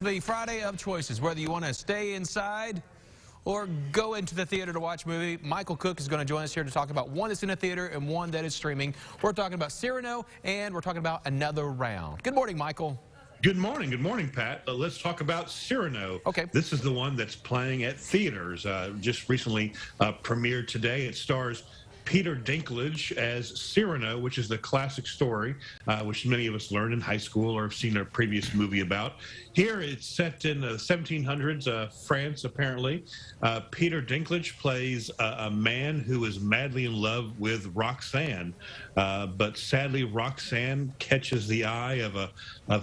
The Friday of choices, whether you want to stay inside or go into the theater to watch a movie. Michael Cook is going to join us here to talk about one that's in a theater and one that is streaming. We're talking about Cyrano, and we're talking about Another Round. Good morning, Michael. Good morning, Pat. Let's talk about Cyrano. Okay. This is the one that's playing at theaters. Just recently premiered today. It stars Peter Dinklage as Cyrano, which is the classic story, which many of us learned in high school or have seen a previous movie about. Here it's set in the 1700s, France, apparently. Peter Dinklage plays a man who is madly in love with Roxanne, but sadly Roxanne catches the eye of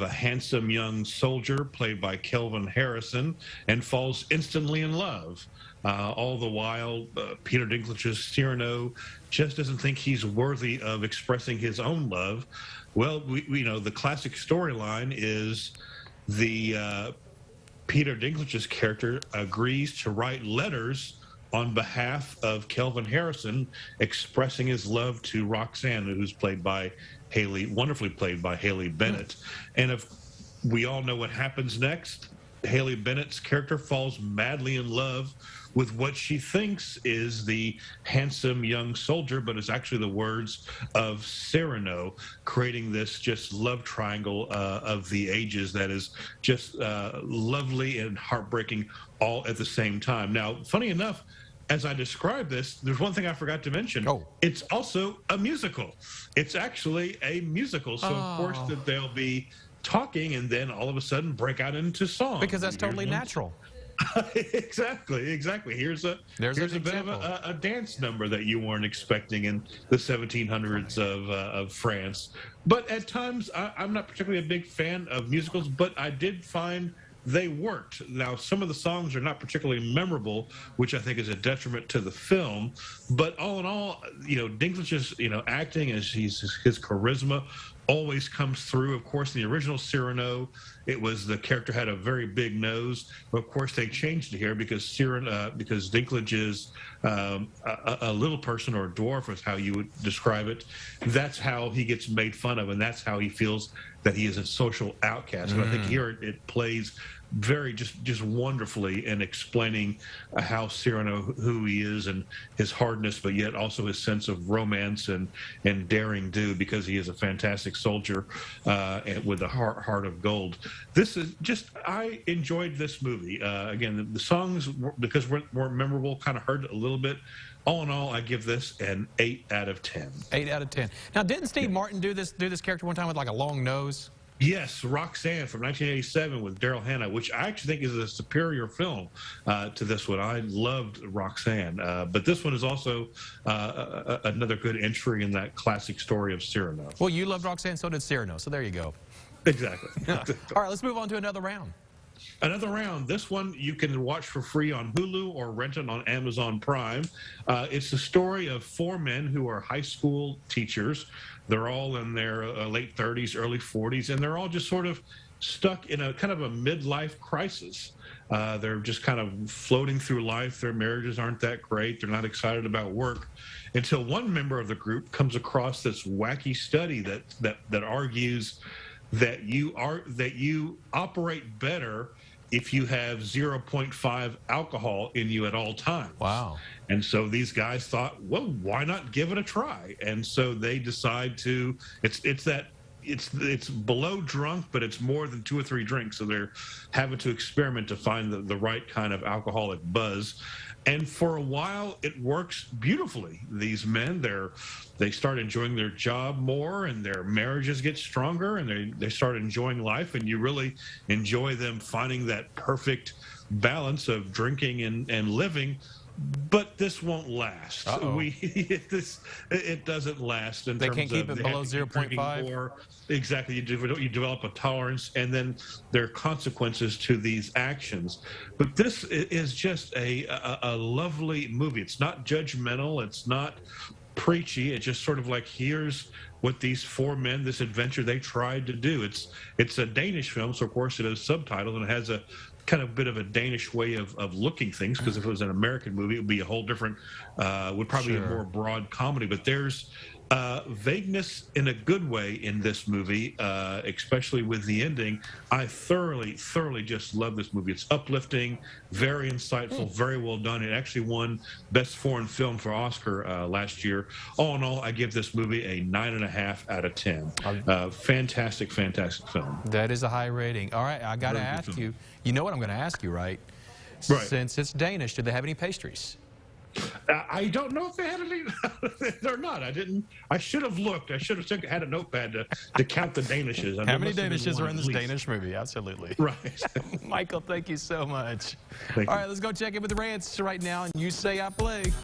a handsome young soldier played by Kelvin Harrison and falls instantly in love. All the while, Peter Dinklage's Cyrano just doesn't think he's worthy of expressing his own love. Well, we know the classic storyline is the Peter Dinklage's character agrees to write letters on behalf of Kelvin Harrison, expressing his love to Roxanne, who's wonderfully played by Haley Bennett. And if we all know what happens next, Haley Bennett's character falls madly in love with what she thinks is the handsome young soldier, but it's actually the words of Cyrano, creating this just love triangle of the ages that is just lovely and heartbreaking all at the same time. Now, funny enough, as I describe this, there's one thing I forgot to mention. Oh. It's also a musical. It's actually a musical. So, of course, that they'll be talking and then all of a sudden break out into song. Because that's totally natural. Exactly. Here's a bit of a dance number that you weren't expecting in the 1700s of France. But at times, I'm not particularly a big fan of musicals, but I did find they worked. Now, some of the songs are not particularly memorable, which I think is a detriment to the film. But all in all, Dinklage's, acting, as his charisma always comes through. Of course, in the original Cyrano, it was the character had a very big nose. But of course, they changed it here because Dinklage is a little person, or a dwarf is how you would describe it. That's how he gets made fun of, and that's how he feels that he is a social outcast. And I think here it plays very just wonderfully in explaining how Cyrano, who he is, and his hardness, but yet also his sense of romance and daring do, because he is a fantastic soldier and with a heart of gold. This is just, I enjoyed this movie. Again, the songs, because weren't memorable, kind of hurt a little bit. All in all, I give this an 8 out of 10. 8 out of 10. Now, didn't Steve Martin do this character one time with like a long nose? Yes, Roxanne from 1987 with Daryl Hannah, which I actually think is a superior film to this one. I loved Roxanne, but this one is also another good entry in that classic story of Cyrano. Well, you loved Roxanne, so did Cyrano, so there you go. Exactly. All right, let's move on to Another Round. Another Round. This one you can watch for free on Hulu or rent it on Amazon Prime. It's the story of 4 men who are high school teachers. They're all in their late 30s, early 40s, and they're all just sort of stuck in a kind of a midlife crisis. They're just kind of floating through life. Their marriages aren't that great. They're not excited about work, until one member of the group comes across this wacky study that argues that you operate better if you have 0.5 alcohol in you at all times. Wow. And so these guys thought, well, why not give it a try? And so they decide to, it's below drunk, but it's more than 2 or 3 drinks. So they're having to experiment to find the right kind of alcoholic buzz. And for a while, it works beautifully. These men, they start enjoying their job more, and their marriages get stronger, and they start enjoying life, and you really enjoy them finding that perfect balance of drinking and living. But this won't last. It doesn't last in terms of they can't keep it below 0.5. Exactly. You develop a tolerance, and then there are consequences to these actions. But this is just a lovely movie. It's not judgmental. It's not preachy. It's just sort of like, here's what these 4 men, this adventure they tried to do. It's a Danish film, so of course it is subtitled, and it has a kind of bit of a Danish way of looking things, because if it was an American movie, it would be a whole different, would probably be a more broad comedy. But there's Vagueness in a good way in this movie, especially with the ending. I thoroughly just love this movie. It's uplifting, very insightful, very well done. It actually won Best Foreign Film for Oscar last year. All in all, I give this movie a 9.5 out of 10. Fantastic film. That is a high rating. All right, I got to ask you. You know what I'm going to ask you, right? Right. Since it's Danish, do they have any pastries? I don't know if they had any. They're not. I didn't. I should have looked. I should have had a notepad to count the Danishes. How many Danishes are in this Danish movie? Absolutely. Right. Michael, thank you so much. Thank All you. right, let's go check in with the rants right now, and you say I play.